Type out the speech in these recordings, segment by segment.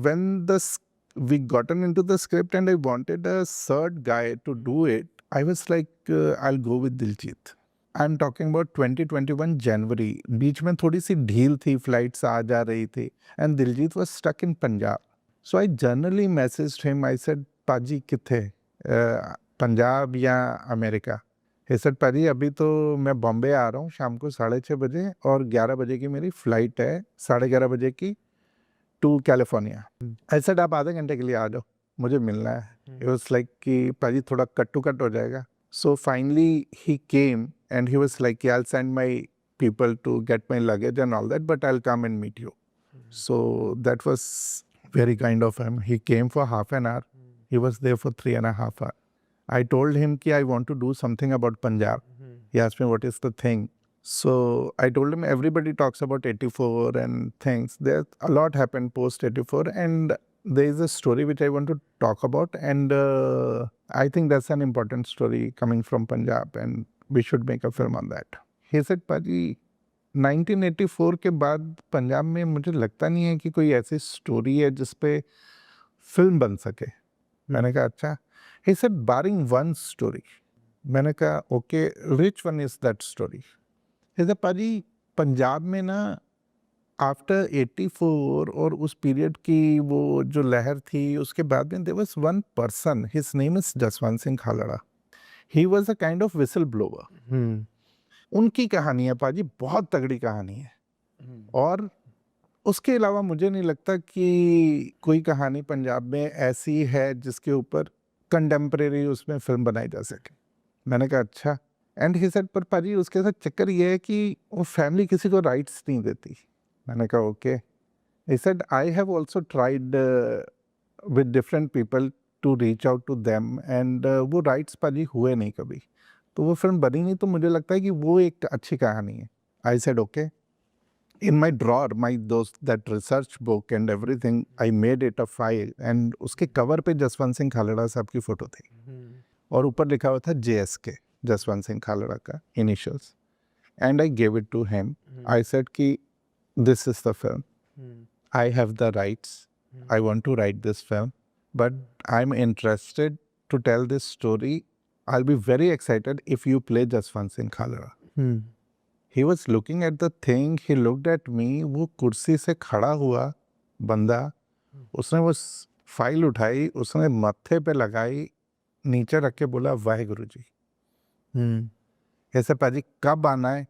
When we gotten into the script and I wanted a third guy to do it, I was like, I'll go with Diljit. I'm talking about 2021 January. बीच में थोड़ी सी ढील थी, flights आ जा रही थी, and Diljit was stuck in Punjab. So I generally messaged him. I said, पाजी किथे, पंजाब या अमेरिका? He said, पाजी अभी तो मैं बॉम्बे आ रहा हूँ शाम को 6:30 बजे, और 11 बजे की मेरी फ्लाइट है, 11:30 बजे की, टू कैलिफोर्निया। आई सेड आप आधे घंटे के लिए आ जाओ, मुझे मिलना है। इट वाज लाइक कि पाजी थोड़ा कट टू कट हो जाएगा। So finally he came and he was like I will send my people to get my luggage and all that, but I'll come and meet you. So that was very kind of him. He came for half an hour. He was there for 3.5 hours. I told him कि I want to do something about Punjab. He asked me what is the thing. So I told him everybody talks about 84 and things. There a lot happened post 84, and there is a story which I want to talk about, and I think that's an important story coming from Punjab, and we should make a film on that. He said, पाजी 1984 के बाद पंजाब में मुझे लगता नहीं है कि कोई ऐसी स्टोरी है जिस पे फिल्म बन सके। मैंने कहा अच्छा। He said, barring one story. मैंने कहा okay, which one is that story? He said, पाजी पंजाब में ना आफ्टर 84 और उस पीरियड की वो जो लहर थी, उसके बाद में there was one person, his name is Jaswant Singh Khalra. He was a kind of whistleblower. उनकी कहानी है पाजी, बहुत तगड़ी कहानी है, और उसके अलावा मुझे नहीं लगता कि कोई कहानी पंजाब में ऐसी है जिसके ऊपर कंटेम्परेरी उसमें फिल्म बनाई जा सके। मैंने कहा अच्छा। एंड ही सेड, पर पाजी उसके साथ चक्कर ये है कि वो फैमिली किसी को राइट्स नहीं देती। मैंने कहा okay. He said, I have also tried with different people to reach out to them, and वो राइट्स पाजी हुए नहीं कभी, तो वो फिल्म बनी नहीं। तो मुझे लगता है कि वो एक अच्छी कहानी है। I said okay. In my drawer, my दोस्त, that research book and everything, I made it a file, and उसके कवर पे जसवंत सिंह खालड़ा साहब की फोटो थी, और ऊपर लिखा हुआ था JSK, जसवंत सिंह खालड़ा का initials. And I gave it to him. I said कि this is the film, I have the rights, I want to write this film, but I am interested to tell this story. I'll be very excited if you play Jaswant Singh Khalra. He was looking at the thing, he looked at me, वो कुर्सी से खड़ा हुआ बंदा, उसने वो file उठाई, उसने मत्थे पे लगाई, नीचे रख के बोला वाहेगुरु जी। ऐसे पाजी कब आना है,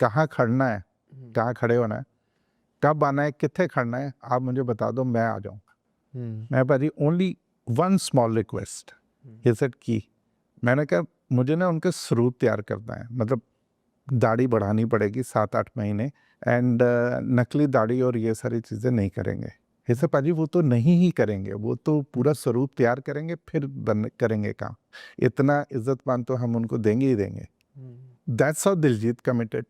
कहाँ खड़ना है, कहाँ खड़े होना है, कब आना है, कितने खड़ना है, आप मुझे बता दो, मैं आ जाऊँगा। मैं पाजी only one small request. he said की मैंने कहा मुझे ना उनका स्वरूप तैयार करना है, मतलब दाढ़ी बढ़ानी पड़ेगी 7-8 महीने, एंड नकली दाढ़ी और ये सारी चीज़ें नहीं करेंगे। ऐसे पाजी वो तो नहीं ही करेंगे, वो तो पूरा स्वरूप तैयार करेंगे फिर करेंगे काम। इतना इज्जत-मान तो हम उनको देंगे ही देंगे। That's how Diljit committed.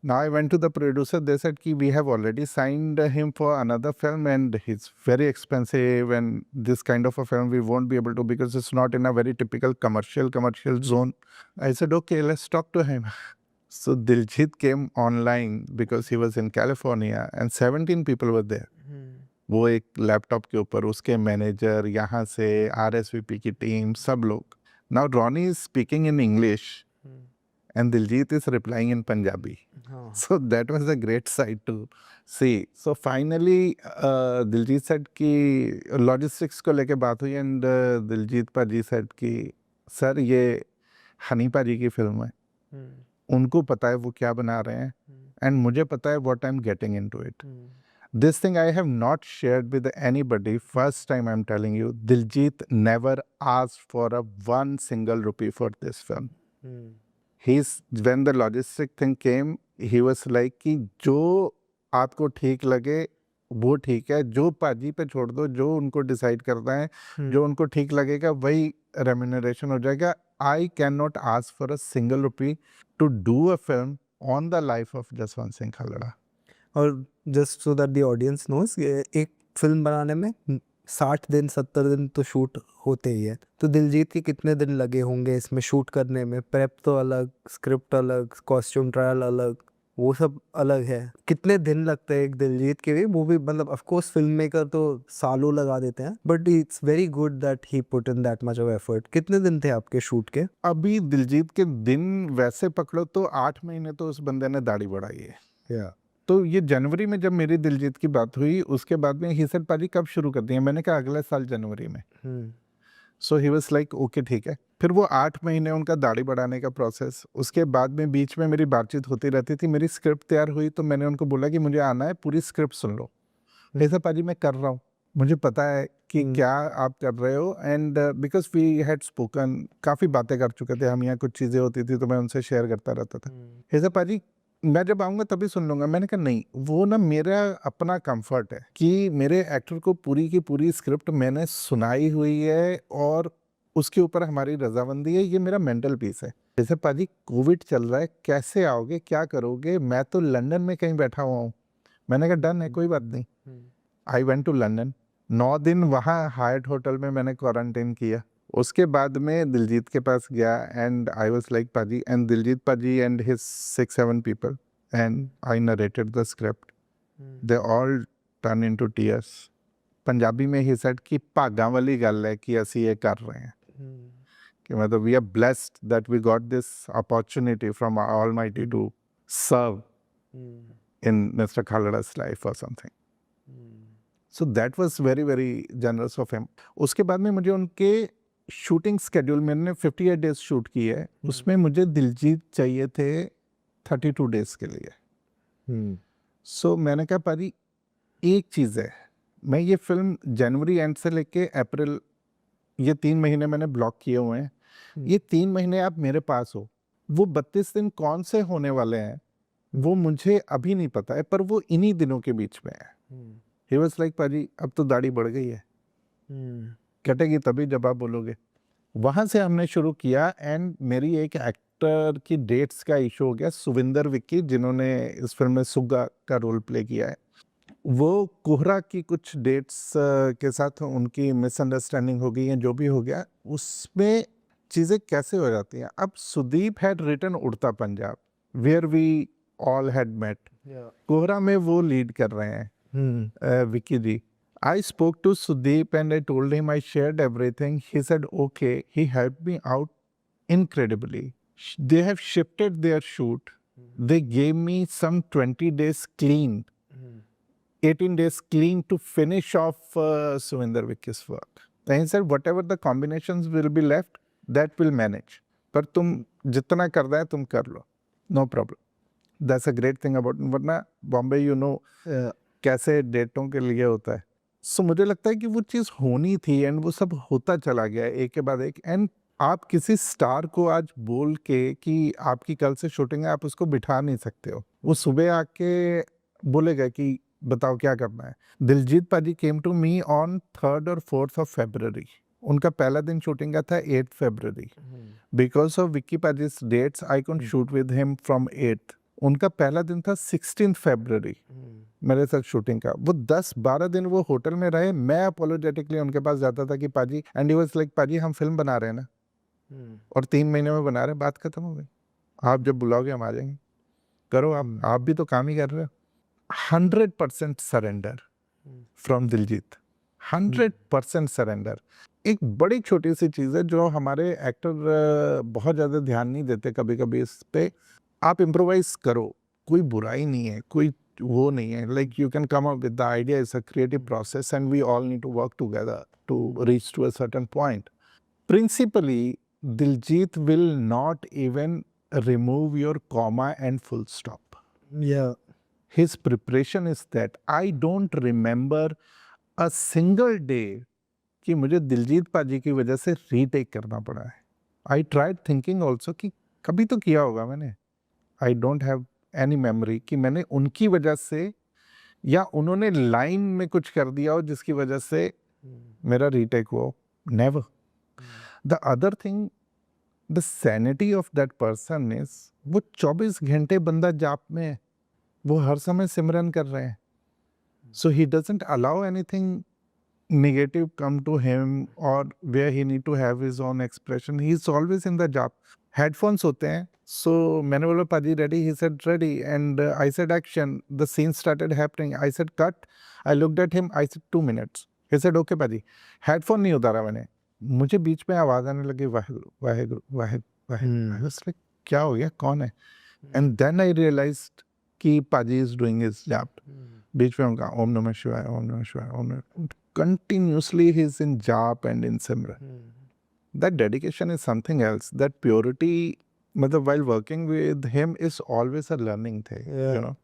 Now I went to the producer, they said कि we have already signed him for another film and he's very expensive, and this kind of a film we won't be able to because it's not in a very typical commercial zone. I said okay, let's talk to him. So Diljit came online because he was in California and 17 people were there. वो एक laptop के ऊपर उसके manager, यहाँ से RSVP की team, सब लोग. Now Ronnie is speaking in English and Diljit is replying in Punjabi. So that was a great sight to see. So finally Diljit said कि logistics को लेके बात हुई, and Diljit पाजी said कि सर ये हनी पाजी की फिल्म है, उनको पता है वो क्या बना रहे हैं, and मुझे पता है what I'm getting into it. This thing I have not shared with anybody. First time I'm telling you, Diljit never asked for a one single rupee for this film. When the logistic thing came, he was like कि जो आपको ठीक लगे वो ठीक है, जो पाजी पे छोड़ दो, जो उनको डिसाइड करना है, जो उनको ठीक लगेगा वही रेम्यूनरेशन हो जाएगा. I cannot ask for a single rupee to do a film on the life of Jaswant Singh Khalra. और just so that the audience knows, एक फिल्म बनाने में 60 दिन 70 दिन तो शूट होते ही है, तो दिलजीत के कितने दिन लगे होंगे इसमें शूट करने में? प्रेप तो अलग, स्क्रिप्ट अलग, कॉस्ट्यूम ट्रायल अलग. वो सब अलग है। कितने दिन लगते हैं एक दिलजीत के लिए, वो भी मतलब ऑफ कोर्स फिल्म मेकर तो सालों लगा देते हैं, but it's very good that he put in that much of effort. कितने दिन थे आपके शूट के? अभी दिलजीत के दिन वैसे पकड़ो तो 8 महीने तो उस बंदे ने दाढ़ी बढ़ाई है। या तो ये जनवरी में जब मेरी दिलजीत की बात हुई, उसके बाद में ही सेड पाजी कब शुरू कर दिए? मैंने कहा अगले साल जनवरी में। सो ही वाज लाइक ओके ठीक है। फिर वो 8 महीने उनका दाढ़ी बढ़ाने का प्रोसेस, उसके बाद में बीच में मेरी बातचीत होती रहती थी। मेरी स्क्रिप्ट तैयार हुई तो मैंने उनको बोला कि मुझे आना है, पूरी स्क्रिप्ट सुन लो। ऐसा पाजी मैं कर रहा हूँ, मुझे पता है कि क्या आप कर रहे हो, and because we had spoken, काफ़ी बातें कर चुके थे हम, यहाँ कुछ चीज़ें होती थी तो मैं उनसे शेयर करता रहता था। ऐसा पाजी मैं जब आऊँगा तभी सुन लूँगा। मैंने कहा नहीं, वो ना मेरा अपना कंफर्ट है कि मेरे एक्टर को पूरी की पूरी स्क्रिप्ट मैंने सुनाई हुई है और उसके ऊपर हमारी रजामंदी है, ये मेरा मेंटल पीस है। जैसे पाजी कोविड चल रहा है, कैसे आओगे, क्या करोगे? मैं तो लंदन में कहीं बैठा हुआ हूँ। मैंने कहा डन है, कोई बात नहीं। आई वेंट टू लंदन, 9 दिन वहाँ हायट होटल में मैंने क्वारंटाइन किया। उसके बाद में दिलजीत के पास गया एंड आई वाज लाइक पाजी, एंड दिलजीत पाजी and his 6-7 people, and I narrated the script, they all turn into tears. Punjabi में ही सेड कि भागां वाली गल है कि ਅਸੀਂ ਇਹ ਕਰ ਰਹੇ ਹਾਂ, कि मतलब we are blessed that we got this opportunity from our Almighty to serve in Mr. Khalada's life or something. So that was very very generous of him. उसके बाद में मुझे उनके शूटिंग स्केड्यूल, मैंने 58 डेज शूट की है, उसमें मुझे दिलजीत चाहिए थे 32 डेज के लिए। सो मैंने कहा पाजी एक चीज़ है, मैं ये फिल्म जनवरी एंड से लेके अप्रैल, ये 3 महीने मैंने ब्लॉक किए हुए हैं, ये 3 महीने आप मेरे पास हो। वो 32 दिन कौन से होने वाले हैं वो मुझे अभी नहीं पता है, पर वो इन्हीं दिनों के बीच में है। ही वाज लाइक पाजी अब तो दाढ़ी बढ़ गई है, कटेगी तभी जब आप बोलोगे। वहाँ से हमने शुरू किया एंड मेरी एक एक्टर की डेट्स का इशू हो गया, सुविंदर विक्की, जिन्होंने इस फिल्म में सुग्गा का रोल प्ले किया है। वो कोहरा की कुछ डेट्स के साथ उनकी मिसअंडरस्टैंडिंग हो गई है, जो भी हो गया उसमें चीज़ें कैसे हो जाती हैं। अब Sudeep had written Udta Punjab where we all had met, Kohra में वो लीड कर रहे हैं विक्की जी। I spoke to Sudeep and I told him I shared everything. He said okay. He helped me out incredibly. They have shifted their shoot. They gave me some 20 days clean, 18 days clean to finish off Suvinder Vicky's work. Then he said whatever the combinations will be left, that will manage. पर तुम जितना करना है तुम कर लो, no problem. That's a great thing about, वरना Bombay you know कैसे डेटों के लिए होता है। सो मुझे लगता है कि वो चीज़ होनी थी एंड वो सब होता चला गया एक के बाद एक। एंड आप किसी स्टार को आज बोल के कि आपकी कल से शूटिंग है, आप उसको बिठा नहीं सकते हो। वो सुबह आके बोलेगा कि बताओ क्या करना है। दिलजीत पाजी came to me on 3rd और 4th ऑफ February। उनका पहला दिन शूटिंग का था 8th February। Because of Vicky Paaji's dates I can shoot with him from 8th। उनका पहला दिन था 16th February मेरे साथ शूटिंग का। वो 10-12 दिन वो होटल में रहे। मैं अपोलोजेटिकली उनके पास जाता था कि पाजी, एंड ही वाज लाइक पाजी हम फिल्म बना रहे हैं ना, और 3 महीने में बना रहे हैं, बात खत्म हो गई। आप जब बुलाओगे हम आ जाएंगे, करो आप भी तो काम ही कर रहे हो। 100% सरेंडर फ्रॉम दिलजीत, 100% सरेंडर। एक बड़ी छोटी सी चीज़ है जो हमारे एक्टर बहुत ज़्यादा ध्यान नहीं देते कभी कभी इस पे। आप इम्प्रोवाइज करो, कोई बुराई नहीं है, कोई वो नहीं है। Like you can come up with the idea, is a creative process and we all need to work together to reach to a certain point. Principally Diljit will not even remove your comma and full stop. Yeah. His preparation is that I don't remember a single day कि मुझे दिलजीत पाजी की वजह से retake करना पड़ा है। I tried thinking also कि कभी तो किया होगा मैंने। I don't have any memory कि मैंने उनकी वजह से या उन्होंने लाइन में कुछ कर दिया हो जिसकी वजह से मेरा रीटेक हो। Never. The other thing, the sanity of that person is वो 24 घंटे बंदा जाप में है, वो हर समय सिमरन कर रहे हैं। So he doesn't allow anything negative come to him or where he need to have his own expression. He is always in the जाप। हेडफोन्स होते हैं, So मैंने बोला पाजी ready? He said ready, and I said action. The scene started happening. I said cut. I looked at him. I said 2 minutes. He said okay पाजी. Headphone नहीं उतारा मैंने. मुझे बीच में आवाज आने लगी Waheguru Waheguru Waheguru Waheguru. I was like क्या हो गया, कौन है? And then I realized कि पाजी is doing his job. बीच में उनका ओम नमः शिवाय ओम नमः शिवाय ओम नमः. Continuously he is in jap and in simran. That dedication is something else. That purity, matlab, while working with him is always a learning thing, Yeah. you know.